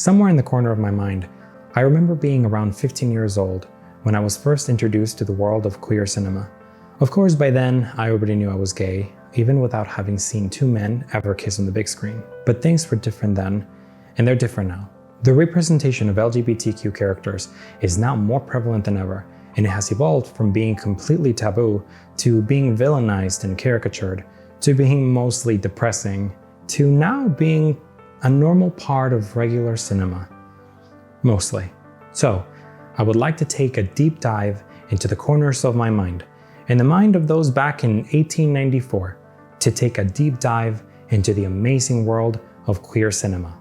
Somewhere in the corner of my mind, I remember being around 15 years old when I was first introduced to the world of queer cinema. Of course, by then, I already knew I was gay, even without having seen two men ever kiss on the big screen. But things were different then, and they're different now. The representation of LGBTQ characters is now more prevalent than ever, and it has evolved from being completely taboo to being villainized and caricatured, to being mostly depressing, to now being a normal part of regular cinema. Mostly. So, I would like to take a deep dive into the corners of my mind, in the mind of those back in 1894, to take a deep dive into the amazing world of queer cinema.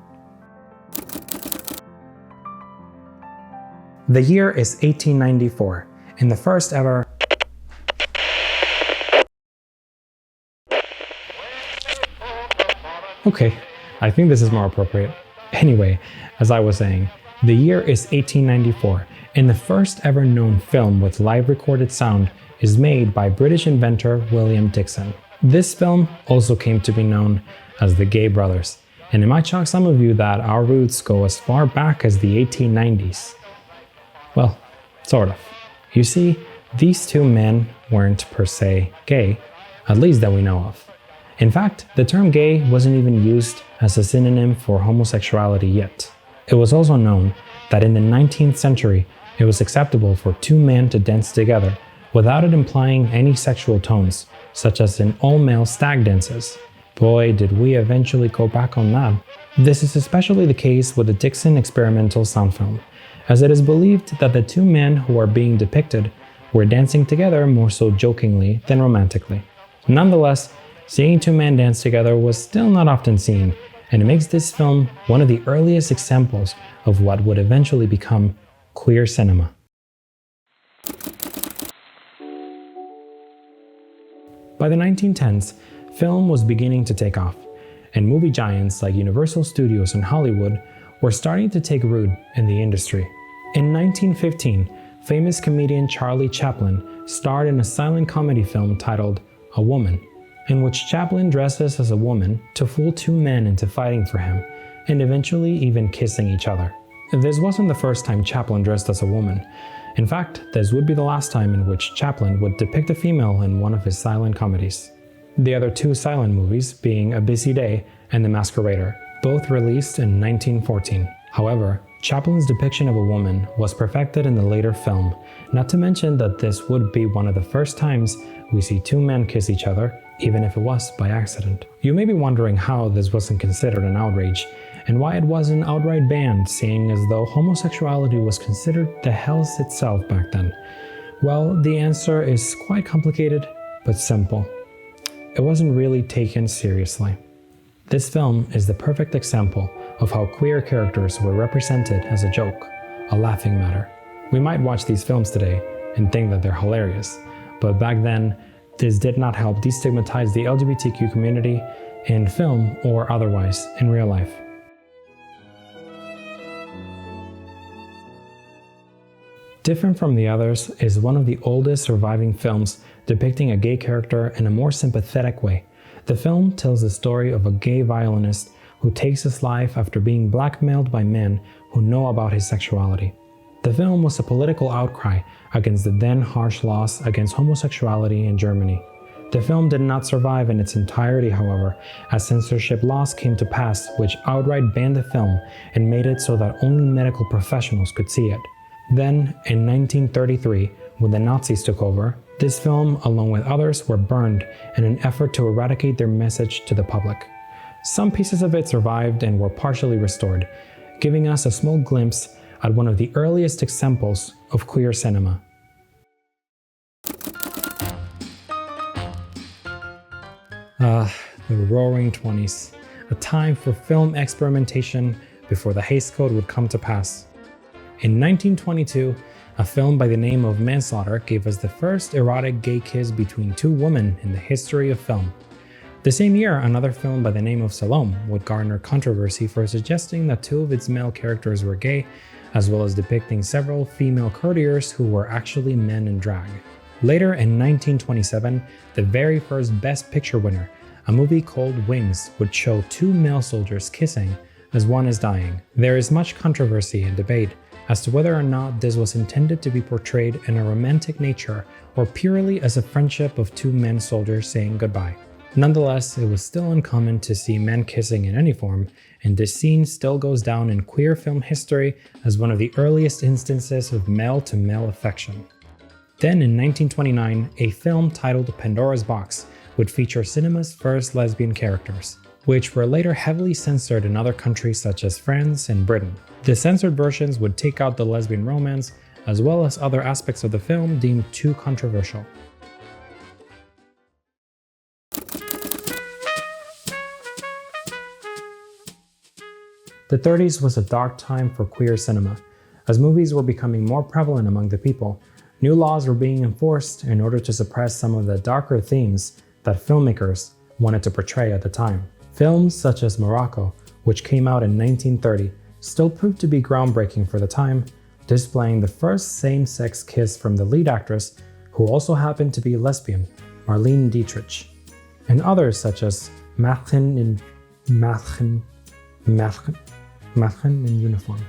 The year is 1894, and the first ever Okay, I think this is more appropriate. Anyway, as I was saying, the year is 1894, and the first ever known film with live recorded sound is made by British inventor William Dickson. This film also came to be known as the Gay Brothers, and it might shock some of you that our roots go as far back as the 1890s. Well, sort of. You see, these two men weren't per se gay, at least that we know of. In fact, the term gay wasn't even used as a synonym for homosexuality yet. It was also known that in the 19th century, it was acceptable for two men to dance together without it implying any sexual tones, such as in all-male stag dances. Boy, did we eventually go back on that. This is especially the case with the Dickson experimental sound film, as it is believed that the two men who are being depicted were dancing together more so jokingly than romantically. Nonetheless, seeing two men dance together was still not often seen, and it makes this film one of the earliest examples of what would eventually become queer cinema. By the 1910s, film was beginning to take off, and movie giants like Universal Studios and Hollywood were starting to take root in the industry. In 1915, famous comedian Charlie Chaplin starred in a silent comedy film titled A Woman, in which Chaplin dresses as a woman to fool two men into fighting for him, and eventually even kissing each other. This wasn't the first time Chaplin dressed as a woman. In fact, this would be the last time in which Chaplin would depict a female in one of his silent comedies. The other two silent movies being A Busy Day and The Masquerader, both released in 1914. However, Chaplin's depiction of a woman was perfected in the later film, not to mention that this would be one of the first times we see two men kiss each other, even if it was by accident. You may be wondering how this wasn't considered an outrage, and why it wasn't outright banned, seeing as though homosexuality was considered the hells itself back then. Well, the answer is quite complicated, but simple. It wasn't really taken seriously. This film is the perfect example of how queer characters were represented as a joke, a laughing matter. We might watch these films today and think that they're hilarious, but back then, this did not help destigmatize the LGBTQ community in film or otherwise in real life. Different from the others is one of the oldest surviving films depicting a gay character in a more sympathetic way. The film tells the story of a gay violinist who takes his life after being blackmailed by men who know about his sexuality. The film was a political outcry against the then harsh laws against homosexuality in Germany. The film did not survive in its entirety, however, as censorship laws came to pass which outright banned the film and made it so that only medical professionals could see it. Then, in 1933, when the Nazis took over, this film, along with others, were burned in an effort to eradicate their message to the public. Some pieces of it survived and were partially restored, giving us a small glimpse at one of the earliest examples of queer cinema. The roaring 20s, a time for film experimentation before the Hays Code would come to pass. In 1922, a film by the name of Manslaughter gave us the first erotic gay kiss between two women in the history of film. The same year, another film by the name of Salome would garner controversy for suggesting that two of its male characters were gay, as well as depicting several female courtiers who were actually men in drag. Later in 1927, the very first Best Picture winner, a movie called Wings, would show two male soldiers kissing, as one is dying. There is much controversy and debate as to whether or not this was intended to be portrayed in a romantic nature or purely as a friendship of two men soldiers saying goodbye. Nonetheless, it was still uncommon to see men kissing in any form, and this scene still goes down in queer film history as one of the earliest instances of male-to-male affection. Then in 1929, a film titled Pandora's Box would feature cinema's first lesbian characters, which were later heavily censored in other countries such as France and Britain. The censored versions would take out the lesbian romance, as well as other aspects of the film deemed too controversial. The 30s was a dark time for queer cinema. As movies were becoming more prevalent among the people, new laws were being enforced in order to suppress some of the darker themes that filmmakers wanted to portray at the time. Films such as Morocco, which came out in 1930, still proved to be groundbreaking for the time, displaying the first same-sex kiss from the lead actress, who also happened to be lesbian, Marlene Dietrich, and others such as Mädchen in Uniform,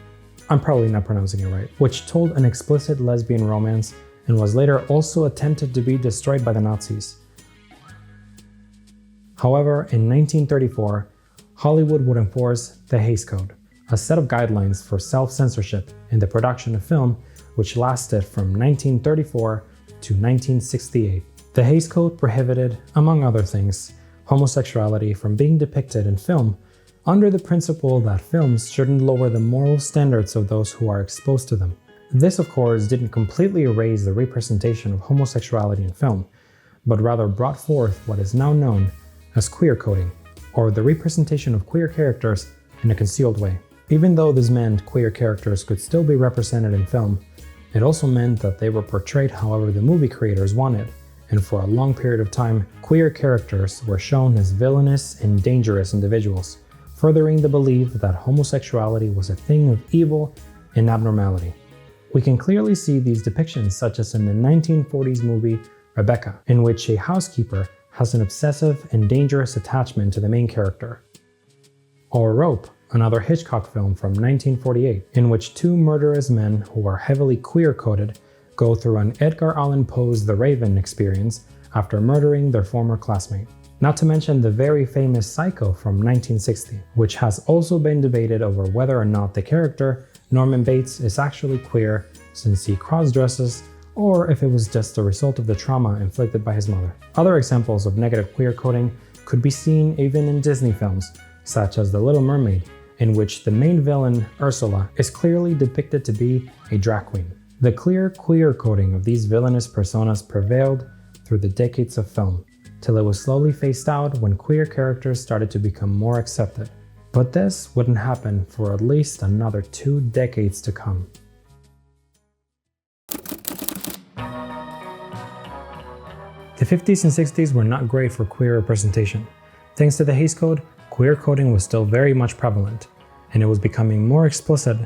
I'm probably not pronouncing it right, which told an explicit lesbian romance and was later also attempted to be destroyed by the Nazis. However, in 1934, Hollywood would enforce the Hays Code, a set of guidelines for self-censorship in the production of film, which lasted from 1934 to 1968. The Hays Code prohibited, among other things, homosexuality from being depicted in film under the principle that films shouldn't lower the moral standards of those who are exposed to them. This, of course, didn't completely erase the representation of homosexuality in film, but rather brought forth what is now known as queer coding, or the representation of queer characters in a concealed way. Even though this meant queer characters could still be represented in film, it also meant that they were portrayed however the movie creators wanted, and for a long period of time, queer characters were shown as villainous and dangerous individuals, furthering the belief that homosexuality was a thing of evil and abnormality. We can clearly see these depictions such as in the 1940s movie Rebecca, in which a housekeeper has an obsessive and dangerous attachment to the main character. Or Rope, another Hitchcock film from 1948, in which two murderous men who are heavily queer-coded go through an Edgar Allan Poe's The Raven experience after murdering their former classmate. Not to mention the very famous Psycho from 1960, which has also been debated over whether or not the character, Norman Bates, is actually queer since he cross-dresses, or if it was just the result of the trauma inflicted by his mother. Other examples of negative queer coding could be seen even in Disney films, such as The Little Mermaid, in which the main villain, Ursula, is clearly depicted to be a drag queen. The clear queer coding of these villainous personas prevailed through the decades of film, till it was slowly phased out when queer characters started to become more accepted. But this wouldn't happen for at least another 2 decades to come. The 50s and 60s were not great for queer representation. Thanks to the Hays Code, queer coding was still very much prevalent, and it was becoming more explicit,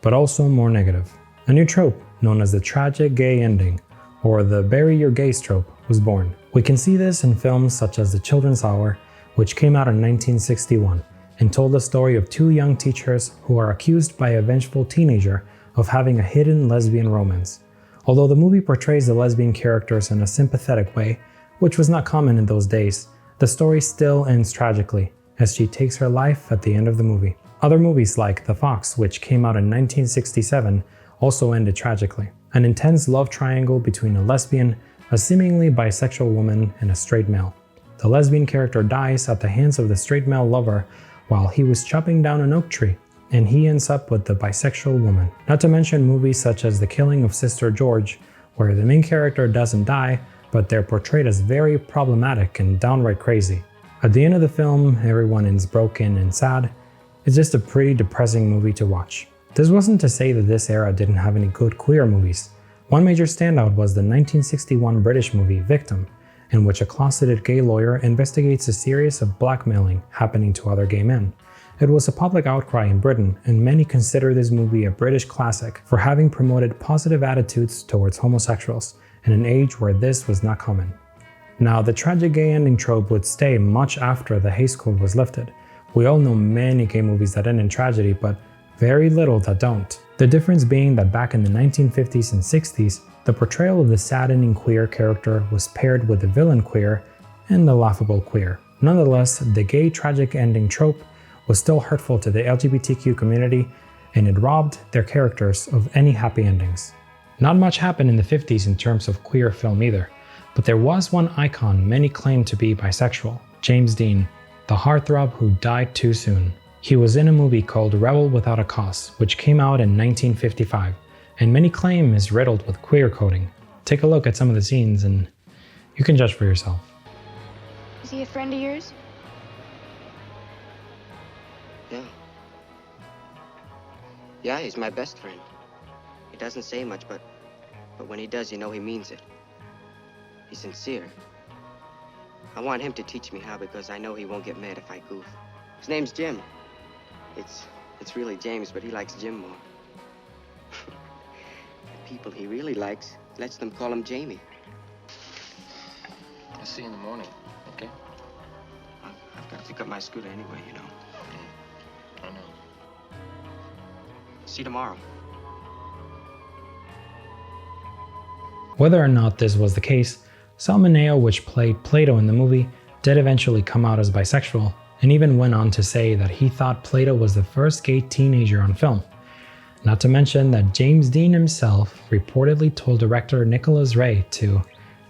but also more negative. A new trope, known as the tragic gay ending, or the bury your gays trope, was born. We can see this in films such as The Children's Hour, which came out in 1961, and told the story of 2 young teachers who are accused by a vengeful teenager of having a hidden lesbian romance. Although the movie portrays the lesbian characters in a sympathetic way, which was not common in those days, the story still ends tragically, as she takes her life at the end of the movie. Other movies like The Fox, which came out in 1967, also ended tragically. An intense love triangle between a lesbian, a seemingly bisexual woman, and a straight male. The lesbian character dies at the hands of the straight male lover while he was chopping down an oak tree, and he ends up with the bisexual woman. Not to mention movies such as The Killing of Sister George, where the main character doesn't die, but they're portrayed as very problematic and downright crazy. At the end of the film, everyone is broken and sad. It's just a pretty depressing movie to watch. This wasn't to say that this era didn't have any good queer movies. One major standout was the 1961 British movie Victim, in which a closeted gay lawyer investigates a series of blackmailing happening to other gay men. It was a public outcry in Britain, and many consider this movie a British classic for having promoted positive attitudes towards homosexuals in an age where this was not common. Now, the tragic gay ending trope would stay much after the Hays Code was lifted, We all know many gay movies that end in tragedy, but very little that don't. The difference being that back in the 1950s and 60s, the portrayal of the saddening queer character was paired with the villain queer and the laughable queer. Nonetheless, the gay tragic ending trope was still hurtful to the LGBTQ community, and it robbed their characters of any happy endings. Not much happened in the 50s in terms of queer film either, but there was one icon many claimed to be bisexual, James Dean, the heartthrob who died too soon. He was in a movie called Rebel Without a Cause, which came out in 1955, and many claim is riddled with queer coding. Take a look at some of the scenes and you can judge for yourself. Is he a friend of yours? Yeah. Yeah, he's my best friend. He doesn't say much, but when he does, you know he means it. He's sincere. I want him to teach me how because I know he won't get mad if I goof. His name's Jim. It's really James, but he likes Jim more. The people he really likes lets them call him Jamie. I'll see you in the morning, okay? I've got to pick up my scooter anyway, you know. I know. See you tomorrow. Whether or not this was the case, Salmoneo, which played Plato in the movie, did eventually come out as bisexual, and even went on to say that he thought Plato was the first gay teenager on film. Not to mention that James Dean himself reportedly told director Nicholas Ray to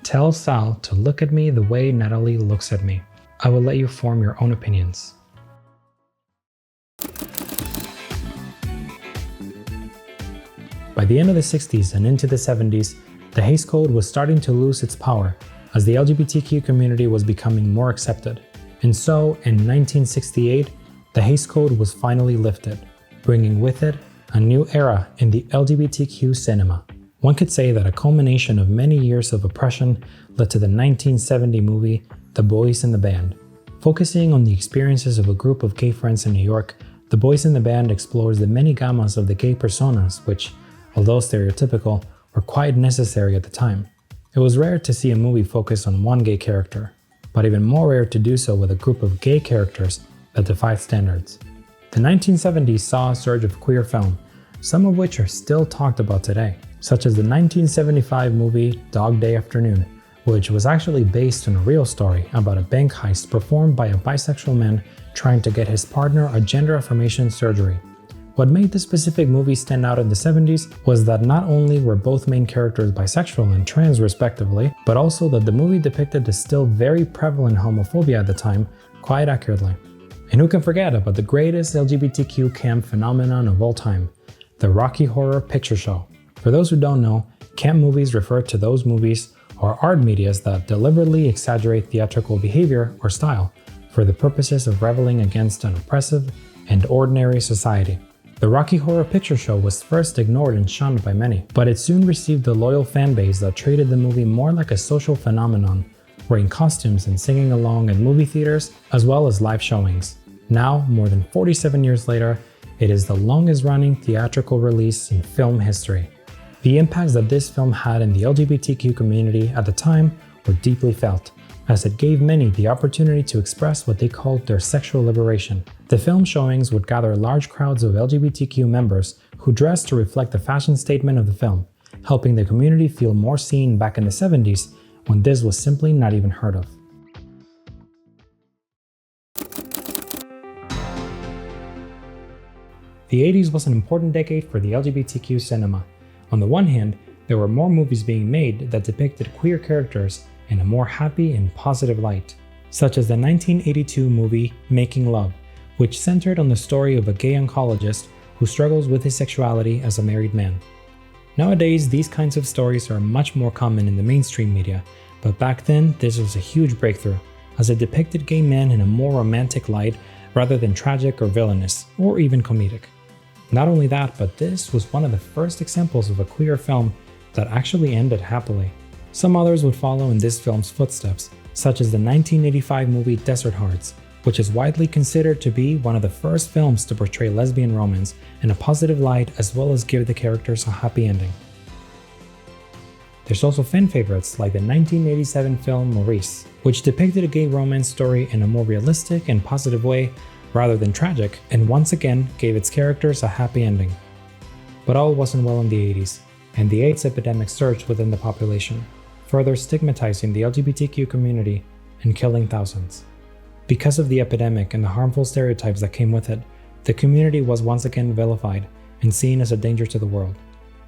tell Sal to look at me the way Natalie looks at me. I will let you form your own opinions. By the end of the 60s and into the 70s, the Hays Code was starting to lose its power as the LGBTQ community was becoming more accepted. And so, in 1968, the Hays Code was finally lifted, bringing with it a new era in the LGBTQ cinema. One could say that a culmination of many years of oppression led to the 1970 movie The Boys in the Band. Focusing on the experiences of a group of gay friends in New York, The Boys in the Band explores the many gammas of the gay personas which, although stereotypical, were quite necessary at the time. It was rare to see a movie focus on one gay character, but even more rare to do so with a group of gay characters that defied standards. The 1970s saw a surge of queer film, some of which are still talked about today, such as the 1975 movie Dog Day Afternoon, which was actually based on a real story about a bank heist performed by a bisexual man trying to get his partner a gender affirmation surgery. What made this specific movie stand out in the 70s was that not only were both main characters bisexual and trans respectively, but also that the movie depicted the still very prevalent homophobia at the time quite accurately. And who can forget about the greatest LGBTQ camp phenomenon of all time, the Rocky Horror Picture Show. For those who don't know, camp movies refer to those movies or art medias that deliberately exaggerate theatrical behavior or style for the purposes of reveling against an oppressive and ordinary society. The Rocky Horror Picture Show was first ignored and shunned by many, but it soon received a loyal fan base that treated the movie more like a social phenomenon, wearing costumes and singing along at movie theaters as well as live showings. Now, more than 47 years later, it is the longest-running theatrical release in film history. The impacts that this film had in the LGBTQ community at the time were deeply felt, as it gave many the opportunity to express what they called their sexual liberation. The film showings would gather large crowds of LGBTQ members who dressed to reflect the fashion statement of the film, helping the community feel more seen back in the 70s when this was simply not even heard of. The 80s was an important decade for the LGBTQ cinema. On the one hand, there were more movies being made that depicted queer characters in a more happy and positive light, such as the 1982 movie Making Love, which centered on the story of a gay oncologist who struggles with his sexuality as a married man. Nowadays, these kinds of stories are much more common in the mainstream media, but back then this was a huge breakthrough, as it depicted gay men in a more romantic light rather than tragic or villainous, or even comedic. Not only that, but this was one of the first examples of a queer film that actually ended happily. Some others would follow in this film's footsteps, such as the 1985 movie Desert Hearts, which is widely considered to be one of the first films to portray lesbian romance in a positive light as well as give the characters a happy ending. There's also fan favorites like the 1987 film Maurice, which depicted a gay romance story in a more realistic and positive way, rather than tragic, and once again gave its characters a happy ending. But all wasn't well in the 80s, and the AIDS epidemic surged within the population, further stigmatizing the LGBTQ community and killing thousands. Because of the epidemic and the harmful stereotypes that came with it, the community was once again vilified and seen as a danger to the world.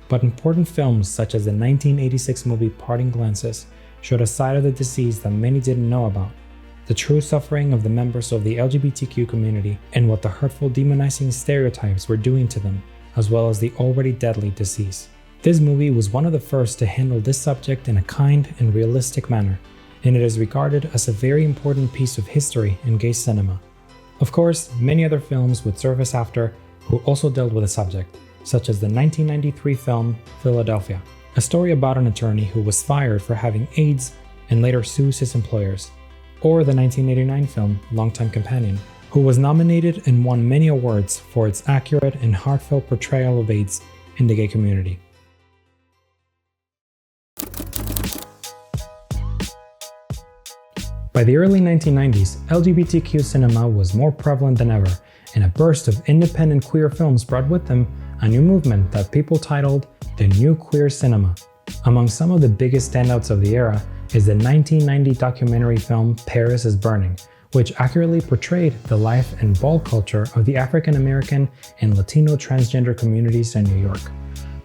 But important films such as the 1986 movie Parting Glances showed a side of the disease that many didn't know about, the true suffering of the members of the LGBTQ community and what the hurtful demonizing stereotypes were doing to them, as well as the already deadly disease. This movie was one of the first to handle this subject in a kind and realistic manner, and it is regarded as a very important piece of history in gay cinema. Of course, many other films would surface after who also dealt with the subject, such as the 1993 film Philadelphia, a story about an attorney who was fired for having AIDS and later sues his employers, or the 1989 film Longtime Companion, who was nominated and won many awards for its accurate and heartfelt portrayal of AIDS in the gay community. By the early 1990s, LGBTQ cinema was more prevalent than ever, and a burst of independent queer films brought with them a new movement that people titled the New Queer Cinema. Among some of the biggest standouts of the era is the 1990 documentary film Paris is Burning, which accurately portrayed the life and ball culture of the African American and Latino transgender communities in New York.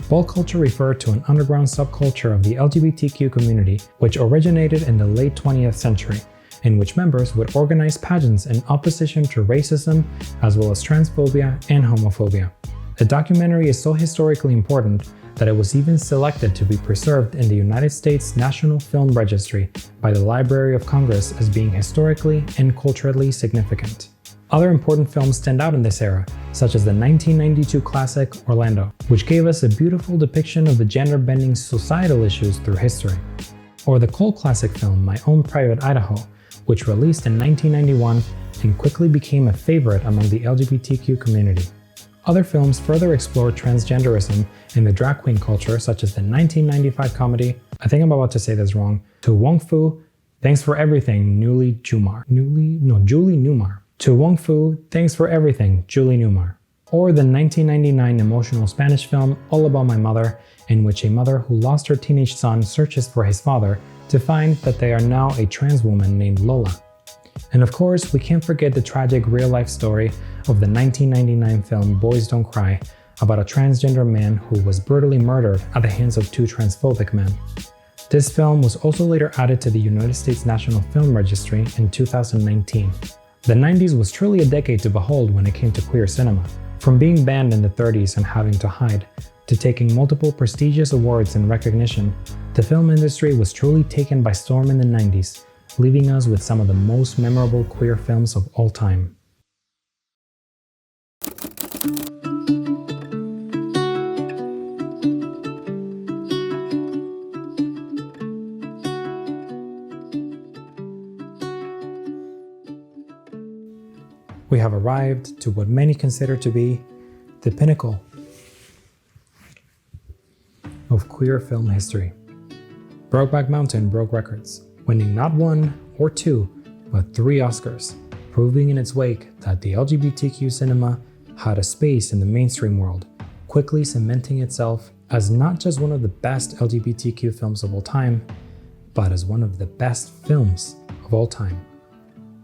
Ball culture referred to an underground subculture of the LGBTQ community, which originated in the late 20th century, in which members would organize pageants in opposition to racism as well as transphobia and homophobia. The documentary is so historically important that it was even selected to be preserved in the United States National Film Registry by the Library of Congress as being historically and culturally significant. Other important films stand out in this era, such as the 1992 classic Orlando, which gave us a beautiful depiction of the gender-bending societal issues through history, or the cult classic film My Own Private Idaho, which released in 1991 and quickly became a favorite among the LGBTQ community. Other films further explored transgenderism and the drag queen culture, such as the 1995 comedy, I think I'm about to say this wrong, To Wong Fu, Thanks for Everything, Julie Newmar. To Wong Fu, Thanks for Everything, Julie Newmar. Or the 1999 emotional Spanish film All About My Mother, in which a mother who lost her teenage son searches for his father to find that they are now a trans woman named Lola. And of course, we can't forget the tragic real-life story of the 1999 film Boys Don't Cry, about a transgender man who was brutally murdered at the hands of two transphobic men. This film was also later added to the United States National Film Registry in 2019. The 90s was truly a decade to behold when it came to queer cinema. From being banned in the 30s and having to hide, to taking multiple prestigious awards and recognition, the film industry was truly taken by storm in the 90s, leaving us with some of the most memorable queer films of all time. We have arrived to what many consider to be the pinnacle of queer film history. Brokeback Mountain broke records, winning not one or two, but 3 Oscars, proving in its wake that the LGBTQ cinema had a space in the mainstream world, quickly cementing itself as not just one of the best LGBTQ films of all time, but as one of the best films of all time.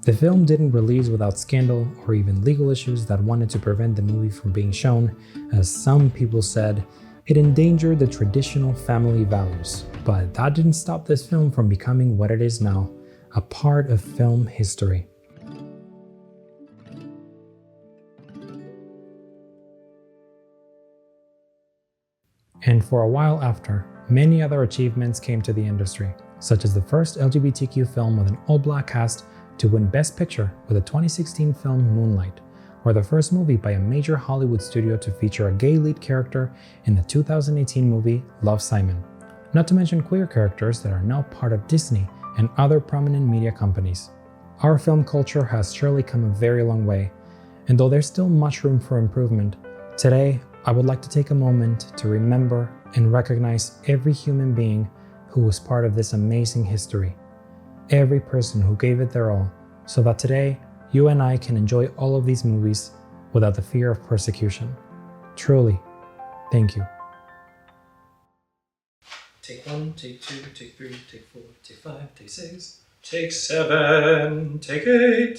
The film didn't release without scandal or even legal issues that wanted to prevent the movie from being shown, as some people said it endangered the traditional family values. But that didn't stop this film from becoming what it is now, a part of film history. And for a while after, many other achievements came to the industry, such as the first LGBTQ film with an all-black cast to win Best Picture with the 2016 film Moonlight, or the first movie by a major Hollywood studio to feature a gay lead character in the 2018 movie Love, Simon. Not to mention queer characters that are now part of Disney and other prominent media companies. Our film culture has surely come a very long way, and though there's still much room for improvement, today I would like to take a moment to remember and recognize every human being who was part of this amazing history. Every person who gave it their all, so that today you and I can enjoy all of these movies without the fear of persecution. Truly, thank you. Take 1, take 2, take 3, take 4, take 5, take 6, take 7, take 8.